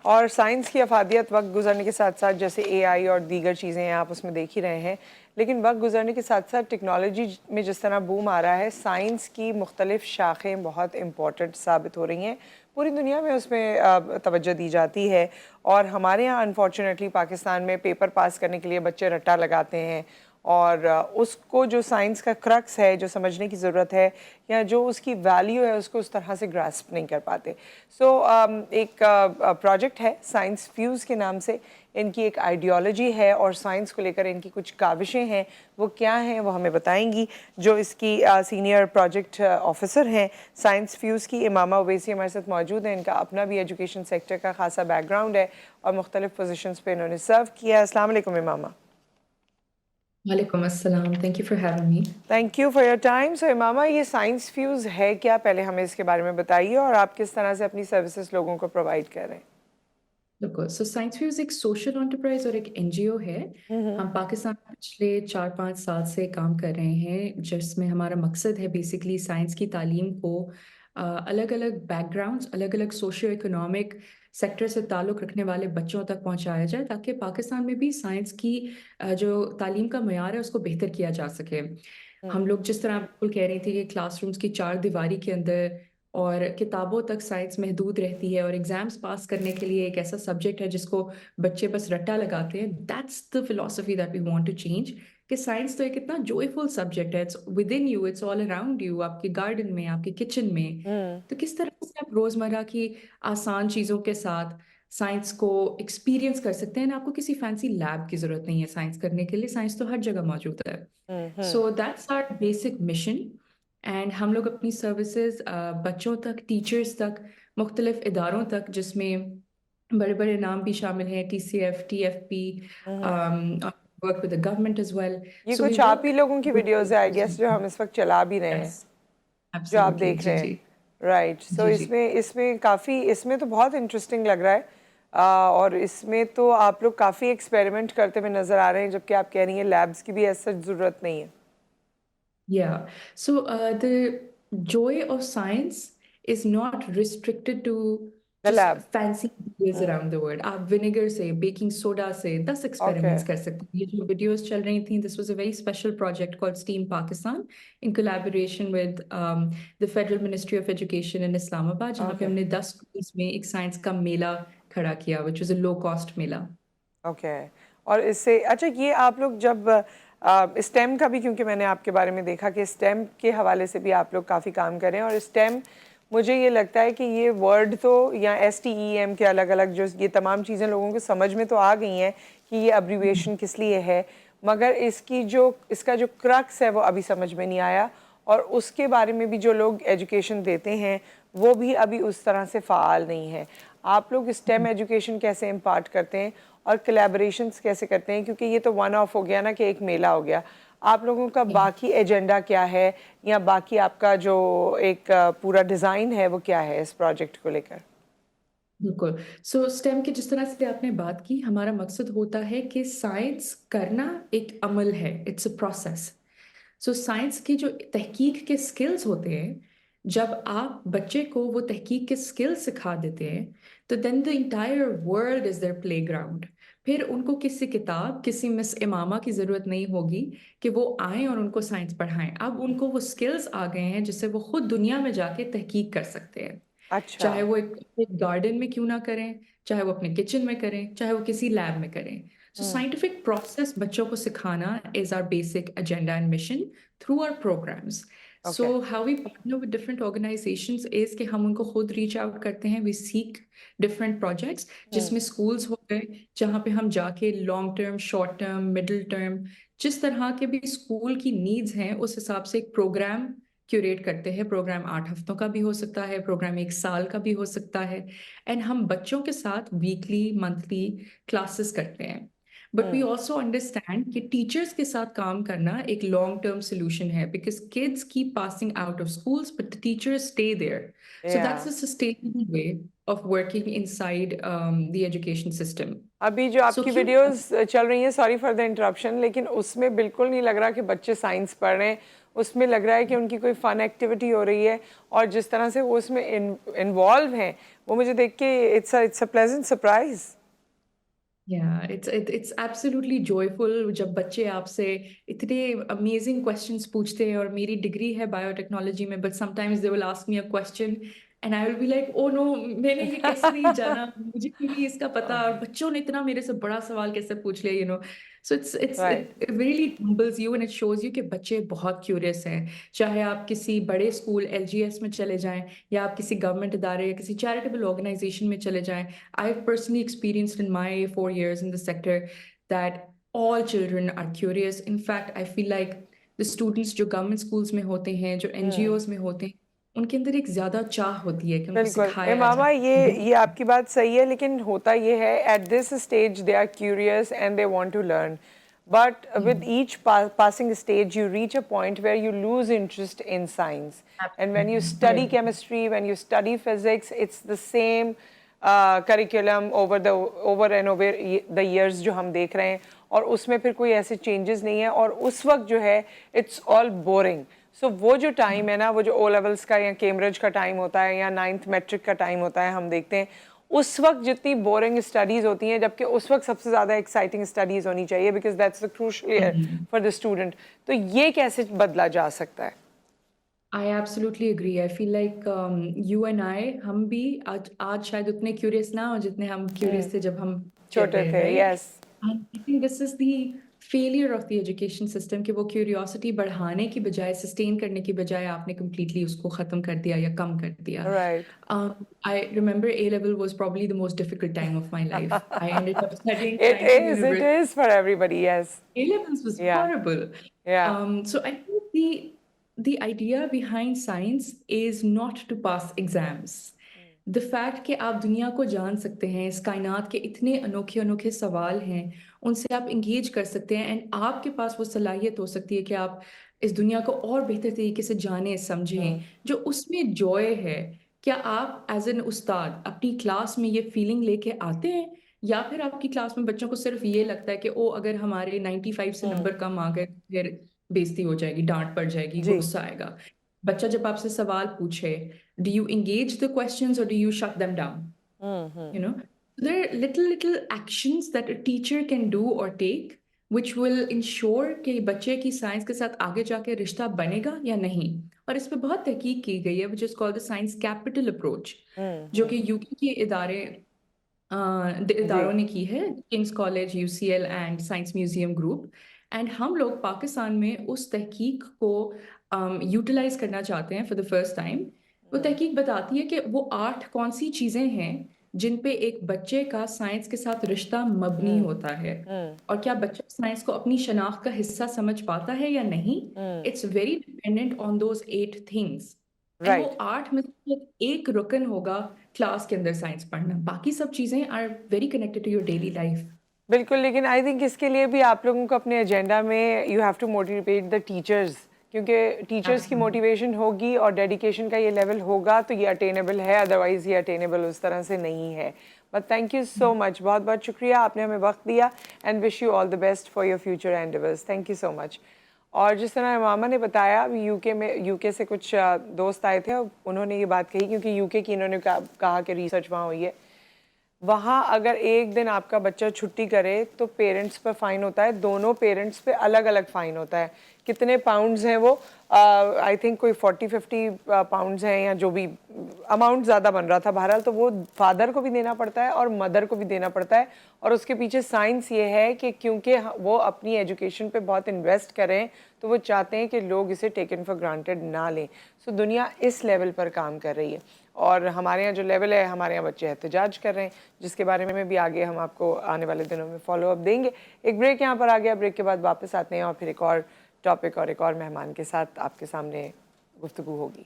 और साइंस की अफादियत वक्त गुजरने के साथ साथ जैसे एआई और दीगर चीज़ें आप उसमें देख ही रहे हैं, लेकिन वक्त गुजरने के साथ साथ टेक्नोलॉजी में जिस तरह बूम आ रहा है, साइंस की मुख्तलिफ शाखें बहुत इम्पॉर्टेंट साबित हो रही हैं। पूरी दुनिया में उसमें तवज्जो दी जाती है और हमारे यहाँ अनफॉर्चुनेटली पाकिस्तान में पेपर पास करने के लिए बच्चे रट्टा लगाते हैं और उसको जो साइंस का क्रक्स है, जो समझने की ज़रूरत है या जो उसकी वैल्यू है, उसको उस तरह से ग्रास्प नहीं कर पाते। एक प्रोजेक्ट है साइंस फ्यूज़ के नाम से, इनकी एक आइडियोलॉजी है और साइंस को लेकर इनकी कुछ काविशें हैं। वो क्या हैं वो हमें बताएंगी जो इसकी सीनियर प्रोजेक्ट ऑफिसर हैं साइंस फ्यूज़ की, इमामा ओवैसी हमारे साथ मौजूद हैं। इनका अपना भी एजुकेशन सेक्टर का खासा बैकग्राउंड है और मुख्तलिफ पोजीशंस पे इन्होंने सर्व किया है। अस्सलाम वालेकुम इमामा। वालेकुम अस्सलाम, thank you for having me. Thank you for your time. So Imama, ये साइंस फ्यूज़ है क्या, पहले हमें इसके बारे में बताइए और आप किस तरह से अपनी सर्विसेज लोगों को प्रोवाइड कर रहे हैं। बिल्कुल। सो साइंस फ्यूज एक सोशल एंटरप्राइज और एक एनजीओ है। हम्म। हम पाकिस्तान में पिछले 4-5 साल से काम कर रहे हैं, जिसमें हमारा मकसद है बेसिकली साइंस की तालीम को अलग अलग बैकग्राउंड्स, अलग अलग सोशियो इकोनॉमिक सेक्टर से ताल्लुक़ रखने वाले बच्चों तक पहुंचाया जाए, ताकि पाकिस्तान में भी साइंस की जो तालीम का मयार है उसको बेहतर किया जा सके। हम्म। हम लोग जिस तरह बिल्कुल कह रही थी कि क्लासरूम्स की चार दीवारी के अंदर और किताबों तक साइंस महदूद रहती है और एग्जाम्स पास करने के लिए एक ऐसा सब्जेक्ट है जिसको बच्चे बस रट्टा लगाते हैं, that's the philosophy that we want to change. कि साइंस तो एक इतना जॉयफुल सब्जेक्ट है, it's within you, it's all around you, आपके गार्डन में, आपके किचन में। हम्म। तो किस तरह से आप रोजमर्रा की आसान चीजों के साथ साइंस को एक्सपीरियंस कर सकते हैं। आपको किसी फैंसी लैब की जरूरत नहीं है साइंस करने के लिए, साइंस तो हर जगह मौजूद है। Hmm. So that's our basic mission. And हम लोग अपनी सर्विसेज बच्चों तक, टीचर्स तक, मुख्तलिफ इदारों तक, जिसमें बड़े बड़े नाम भी शामिल हैं, TCF, TFP, hmm. Work with the government as well. ये सो वी कुछ आप ही वर्क लोगों की विद, वीडियोस है आई गेस जो हम इस वक्त चला भी रहे हैं, यस, जो आप एब्सोल्युटली, देख जी रहे हैं। जी राइट। सो जी जी। इसमें इसमें काफ़ी, इसमें तो बहुत इंटरेस्टिंग लग रहा है। और इसमें तो आप लोग काफ़ी एक्सपेरिमेंट करते हुए नज़र आ रहे हैं, जबकि आप कह रही हैं लैब्स की भी ऐसा ज़रूरत नहीं है। Yeah. So the joy of science is not restricted to the just lab. fancy videos around the world. आप विनेगर से, बेकिंग सोडा से 10 ओके। एक्सपेरिमेंट्स कर सकते हैं। ये जो वीडियोस चल रही थी, this was a very special project called steam Pakistan in collaboration with the federal ministry of education in Islamabad, जहाँ पे ओके। हमने 10 स्कूल्स में एक साइंस का मेला खड़ा किया, which was a low cost Mela. Okay. और इससे अच्छा, ये आप लोग जब स्टेम का भी, क्योंकि मैंने आपके बारे में देखा कि स्टेम के हवाले से भी आप लोग काफ़ी काम करें, और स्टेम मुझे ये लगता है कि ये वर्ड तो, या STEM के अलग अलग जो ये तमाम चीज़ें लोगों को समझ में तो आ गई हैं कि ये अब्रीविएशन किस लिए है, मगर इसकी जो, इसका जो क्रक्स है वो अभी समझ में नहीं आया। और उसके बारे में भी जो लोग एजुकेशन देते हैं वो भी अभी उस तरह से फ़ाल नहीं है। आप लोग स्टेम एजुकेशन कैसे इम्पार्ट करते हैं और कोलैबोरेशंस कैसे करते हैं, क्योंकि ये तो वन ऑफ हो गया ना कि एक मेला हो गया। आप लोगों का बाकी एजेंडा क्या है, या बाकी आपका जो एक पूरा डिज़ाइन है वो क्या है इस प्रोजेक्ट को लेकर। बिल्कुल। सो स्टेम की जिस तरह से आपने बात की, हमारा मकसद होता है कि साइंस करना एक अमल है, it's a process. So science की जो तहकीक के स्किल्स होते हैं, जब आप बच्चे को वो तहकीक के स्किल्स सिखा देते हैं, तो then the entire world is their playground. फिर उनको किसी किताब, किसी मिस इमामा की ज़रूरत नहीं होगी कि वो आए और उनको साइंस पढ़ाएं। अब उनको वो स्किल्स आ गए हैं जिससे वो खुद दुनिया में जाके तहकीक कर सकते हैं। अच्छा। चाहे वो एक गार्डन में क्यों ना करें, चाहे वो अपने किचन में करें, चाहे वो किसी लैब में करें। सो साइंटिफिक प्रोसेस बच्चों को सिखाना is our basic agenda and mission through our programs. So okay. How we partner with different organizations is कि हम उनको खुद रीच आउट करते हैं, वी सीक डिफरेंट प्रोजेक्ट्स, जिसमें स्कूल्स हो गए जहाँ पे हम जाके long term, short term, middle term, जिस तरह के भी स्कूल की नीड्स हैं उस हिसाब से एक प्रोग्राम क्यूरेट करते हैं। प्रोग्राम 8 हफ्तों का भी हो सकता है, प्रोग्राम 1 साल का भी हो सकता है। एंड हम बच्चों के साथ वीकली, मंथली क्लासेस करते हैं। बट वी ऑल्सो अंडरस्टैंड कि टीचर्स के साथ काम करना एक लॉन्ग टर्म सोल्यूशन है, because kids keep passing out of schools but the teachers stay there. So yeah that's a sustainable way of working inside the education system. अभी जो सो आपकी क्यों वीडियोस चल रही हैं, सॉरी फॉर द इंटरप्शन, लेकिन उसमें बिल्कुल नहीं लग रहा कि बच्चे साइंस पढ़ रहे हैं। उसमें लग रहा है कि उनकी कोई फ़न एक्टिविटी हो रही है, और जिस तरह से वो उसमें इन्वॉल्व हैं वो मुझे देख के it's a pleasant surprise. Yeah, it's absolutely joyful जब बच्चे आपसे इतने amazing questions पूछते हैं। और मेरी डिग्री है बायोटेक्नोलॉजी में, but sometimes they will ask me a question and I will be like, oh no, मैंने ये कैसे नहीं जाना, मुझे क्यों नहीं इसका पता, और बच्चों ने इतना मेरे से बड़ा सवाल कैसे पूछ लिया, so right. it really humbles you and it shows you कि बच्चे बहुत curious हैं। चाहे आप किसी बड़े स्कूल LGS में चले जाएं, या आप किसी गवर्नमेंट इदारे या किसी चैरिटेबल ऑर्गेनाइजेशन में चले जाएं। I've personally experienced in my 4 years in the sector that all children are curious. In fact, I feel like the students जो गवर्नमेंट स्कूल्स में होते हैं, जो NGOs में होते हैं, उनके अंदर एक ज्यादा चाह होती है कि उनको बिल्कुल सिखाया मामा, जाए। ये आपकी बात सही है, लेकिन होता ये है at this stage they are curious and they want to learn, but with each passing stage you reach a point where you lose interest in science. And when you Absolutely. study Right. chemistry, when you study physics, it's the same curriculum over and over the years जो हम देख रहे हैं, और उसमें फिर कोई ऐसे changes नहीं है, और उस वक्त जो है it's all boring. So वो जो टाइम है ना, वो जो ओ लेवल्स का या कैम्ब्रिज का टाइम होता है या 9th मैट्रिक का टाइम होता है, हम देखते हैं उस वक्त जितनी बोरिंग स्टडीज़ होती हैं, जबकि उस वक्त सबसे ज़्यादा एक्साइटिंग स्टडीज़ होनी चाहिए, because that's the crucial year for the student. तो ये कैसे बदला जा सकता है? I absolutely agree. I feel like you and I, हम भी आज शायद उतने curious ना हो जितने हम curious थे जब हम बच्चे छोटे थे, थे, right? Yes. And I think this is the failure of the education system कि वो curiosity बढ़ाने की बजाय, sustain करने की बजाय आपने completely उसको खत्म कर दिया या कम कर दिया। Right. I remember A level was probably the most difficult time of my life. I ended up studying It science in is, it university. is for everybody, yes. A levels was Yeah, horrible. yeah. So I think the idea behind science is not to pass exams. The fact कि आप दुनिया को जान सकते हैं, इस कायनात के इतने अनोखे अनोखे सवाल हैं, उनसे आप इंगेज कर सकते हैं, एंड आपके पास वो सलाहियत हो सकती है कि आप इस दुनिया को और बेहतर तरीके से जानें, समझें, जो उसमें जॉय है। क्या आप एज एन उस्ताद अपनी क्लास में ये फीलिंग लेके आते हैं, या फिर आपकी क्लास में बच्चों को सिर्फ ये लगता है कि ओ अगर हमारे 95 से नंबर कम आ गए फिर बेइज्जती हो जाएगी, डांट पड़ जाएगी, जी। गुस्सा आएगा। बच्चा जब आपसे सवाल पूछे, do you engage the questions or do you shut them down? You know, there are little actions that a teacher can do or take which will ensure कि बच्चे की साइंस के साथ आगे जाके रिश्ता बनेगा या नहीं। और इस पे बहुत तहकीक की गई है, which is called the science capital approach, जो कि यूके के जी। इदारों ने की है, Kings college, UCL and science museum group. And हम लोग पाकिस्तान में उस तहकीक को यूटिलाइज करना चाहते हैं फॉर द फर्स्ट टाइम। वो तहकीक बताती है कि वो 8 कौन सी चीज़ें हैं जिन पे एक बच्चे का साइंस के साथ रिश्ता मबनी होता है, और क्या बच्चा साइंस को अपनी शनाख्त का हिस्सा समझ पाता है या नहीं। It's very dependent on those 8 things. And वो राइट। 8 में से एक रुकन होगा क्लास के अंदर साइंस पढ़ना, बाकी सब चीजें are very connected to your daily life. बिल्कुल, लेकिन आई थिंक इसके लिए भी आप लोगों को अपने एजेंडा में you have to motivate the teachers, क्योंकि टीचर्स की मोटिवेशन होगी और डेडिकेशन का ये लेवल होगा तो ये अटेनेबल है, अदरवाइज ये अटेनेबल उस तरह से नहीं है। But thank you so much, बहुत बहुत शुक्रिया, आपने हमें वक्त दिया, and wish you all the best for your future endeavours. Thank you so much. और जिस तरह मामा ने बताया, यूके से कुछ दोस्त आए थे, उन्होंने ये बात कही, क्योंकि यूके की इन्होंने कहा कि रिसर्च वहाँ हुई है, वहाँ अगर एक दिन आपका बच्चा छुट्टी करे तो पेरेंट्स पर फ़ाइन होता है, दोनों पेरेंट्स पे अलग अलग फ़ाइन होता है। कितने पाउंड्स हैं वो, आई थिंक कोई 40-50 पाउंड्स हैं, या जो भी अमाउंट ज़्यादा बन रहा था बहरहाल, तो वो फादर को भी देना पड़ता है और मदर को भी देना पड़ता है। और उसके पीछे साइंस ये है कि क्योंकि वो अपनी एजुकेशन पे बहुत इन्वेस्ट करें, तो वो चाहते हैं कि लोग इसे टेकन फॉर ग्रांटेड ना लें। सो दुनिया इस लेवल पर काम कर रही है, और हमारे यहाँ जो लेवल है, हमारे यहाँ बच्चे एहतजाज कर रहे हैं, जिसके बारे में भी आगे हम आपको आने वाले दिनों में फॉलो अप देंगे। एक ब्रेक यहाँ पर आ गया, ब्रेक के बाद वापस आते हैं और फिर एक और टॉपिक और एक और मेहमान के साथ आपके सामने गुफ्तगू होगी।